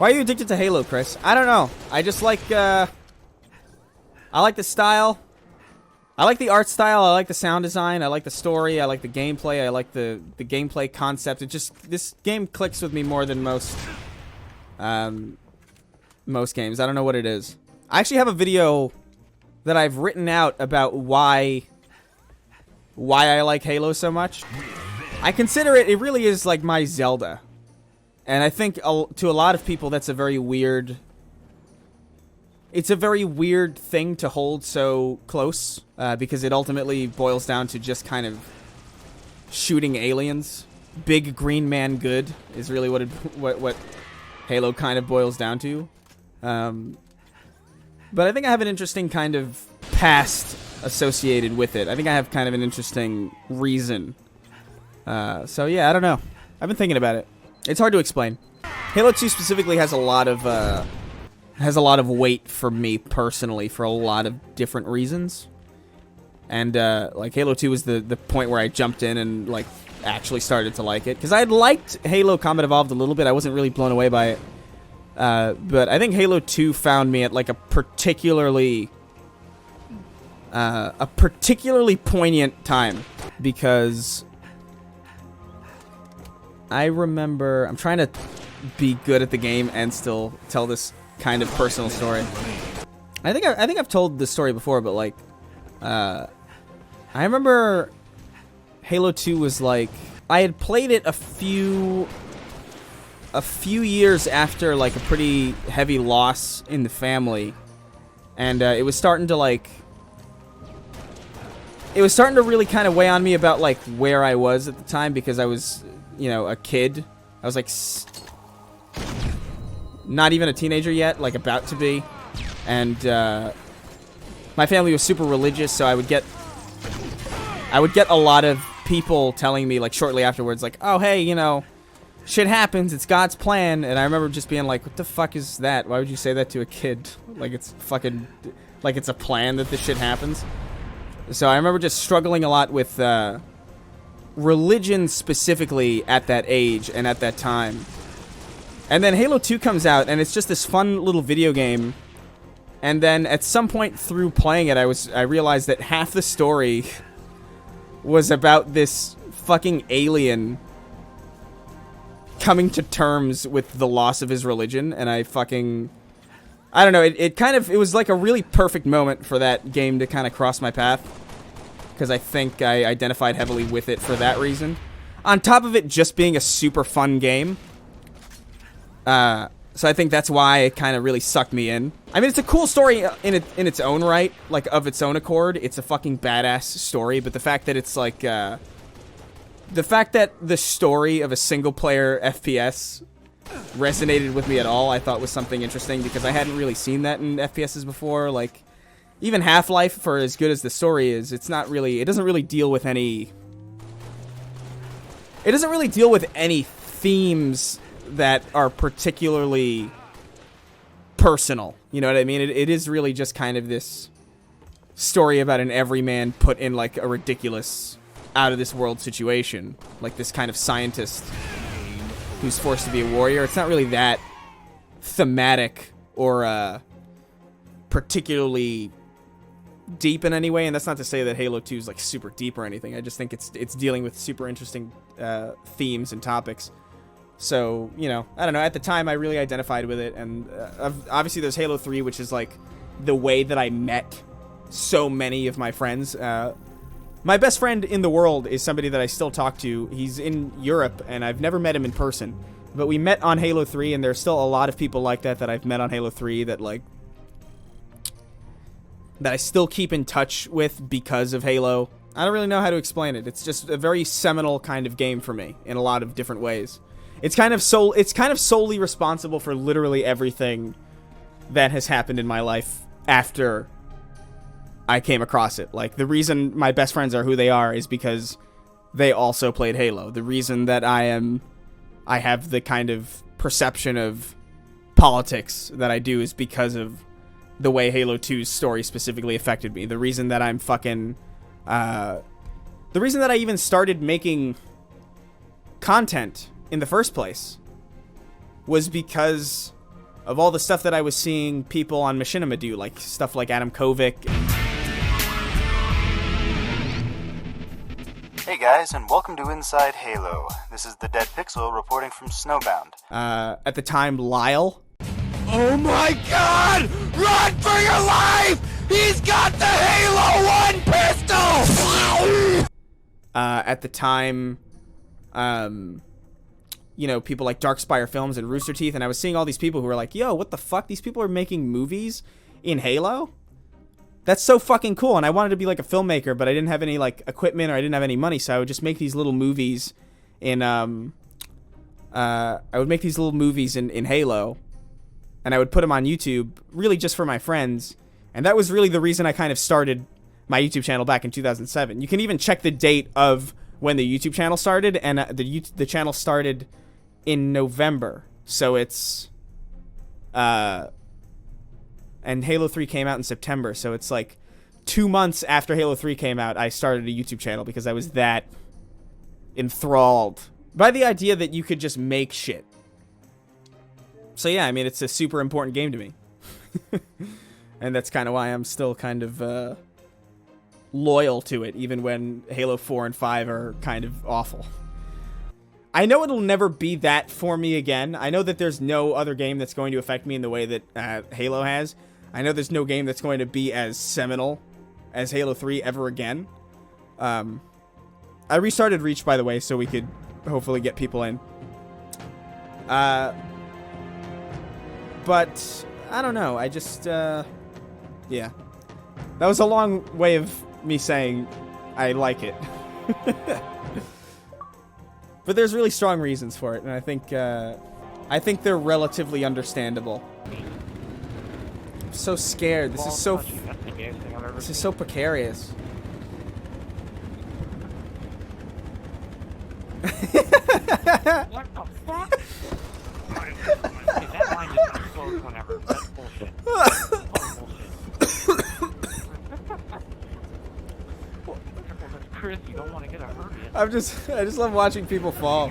Why are you addicted to Halo, Chris? I don't know. I just like, I like the style. I like the art style. I like the sound design. I like the story. I like the gameplay. I like the gameplay concept. It just, this game clicks with me more than most games. I don't know what it is. I actually have a video that I've written out about why I like Halo so much. I consider it really is like my Zelda. And I think to a lot of people that's a very weird... It's a very weird thing to hold so close, because it ultimately boils down to just kind of shooting aliens. Big green man good is really what Halo kind of boils down to. But I think I have an interesting kind of past associated with it. I think I have kind of an interesting reason. So yeah, I don't know. I've been thinking about it. It's hard to explain. Halo 2 specifically has a lot of weight for me personally for a lot of different reasons. And like Halo 2 was the point where I jumped in and like actually started to like it, because I had liked Halo Combat Evolved a little bit. I wasn't really blown away by it. But I think Halo 2 found me at like a particularly poignant time, because I remember, I'm trying to be good at the game and still tell this kind of personal story. I think I've told this story before, but like, I remember Halo 2 was like, I had played it a few years after like a pretty heavy loss in the family, and it was starting to really kind of weigh on me about like where I was at the time, because I was, you know, a kid. I was like not even a teenager yet, like about to be, and my family was super religious, so I would get a lot of people telling me like shortly afterwards, like, oh hey, you know, shit happens, it's God's plan. And I remember just being like, what the fuck is that? Why would you say that to a kid? Like it's fucking, like it's a plan that this shit happens. So I remember just struggling a lot with religion specifically at that age and at that time. And then Halo 2 comes out, and it's just this fun little video game. And then at some point through playing it, I realized that half the story was about this fucking alien coming to terms with the loss of his religion. And I don't know, it was like a really perfect moment for that game to kind of cross my path, because I think I identified heavily with it for that reason. On top of it just being a super fun game. So I think that's why it kind of really sucked me in. I mean, it's a cool story in its own right, like of its own accord. It's a fucking badass story, but the fact that it's like, the fact that the story of a single-player FPS resonated with me at all, I thought was something interesting, because I hadn't really seen that in FPSs before. Like, even Half-Life, for as good as the story is, it doesn't really deal with any themes that are particularly personal. You know what I mean? It is really just kind of this story about an everyman put in like a ridiculous, out of this world situation, like this kind of scientist who's forced to be a warrior. It's not really that thematic or particularly deep in any way, and that's not to say that Halo 2 is like super deep or anything. I just think it's dealing with super interesting themes and topics. So, you know, I don't know, at the time I really identified with it, and obviously there's Halo 3, which is like the way that I met so many of my friends. My best friend in the world is somebody that I still talk to. He's in Europe, and I've never met him in person, but we met on Halo 3, and there's still a lot of people like that I've met on Halo 3 that like, that I still keep in touch with because of Halo. I don't really know how to explain it. It's just a very seminal kind of game for me in a lot of different ways. It's kind of solely responsible for literally everything that has happened in my life after I came across it. Like, the reason my best friends are who they are is because they also played Halo. The reason that I have the kind of perception of politics that I do is because of the way Halo 2's story specifically affected me. The reason that I'm fucking... the reason that I even started making content in the first place was because of all the stuff that I was seeing people on Machinima do, like stuff like Adam Kovic. Hey guys, and welcome to Inside Halo. This is the Dead Pixel reporting from Snowbound. At the time, Lyle. Oh my god! Run for your life! He's got the Halo 1 pistol! At the time, you know, people like Darkspire Films and Rooster Teeth, and I was seeing all these people who were like, yo, what the fuck? These people are making movies in Halo? That's so fucking cool. And I wanted to be like a filmmaker, but I didn't have any like equipment or I didn't have any money, so I would just make these little movies in in Halo, and I would put them on YouTube, really just for my friends. And that was really the reason I kind of started my YouTube channel back in 2007. You can even check the date of when the YouTube channel started, and the channel started in November. So it's and Halo 3 came out in September, so it's like 2 months after Halo 3 came out, I started a YouTube channel because I was that enthralled by the idea that you could just make shit. So yeah, I mean, it's a super important game to me. And that's kind of why I'm still kind of loyal to it, even when Halo 4 and 5 are kind of awful. I know it'll never be that for me again. I know that there's no other game that's going to affect me in the way that Halo has. I know there's no game that's going to be as seminal as Halo 3 ever again. I restarted Reach, by the way, so we could hopefully get people in. But I don't know. I just, yeah. That was a long way of me saying I like it. But there's really strong reasons for it, and I think they're relatively understandable. I'm so scared. This is so precarious. What the fuck? Okay, that line just explodes whenever. That's bullshit. Chris, you don't want to get a hernia. I just love watching people fall.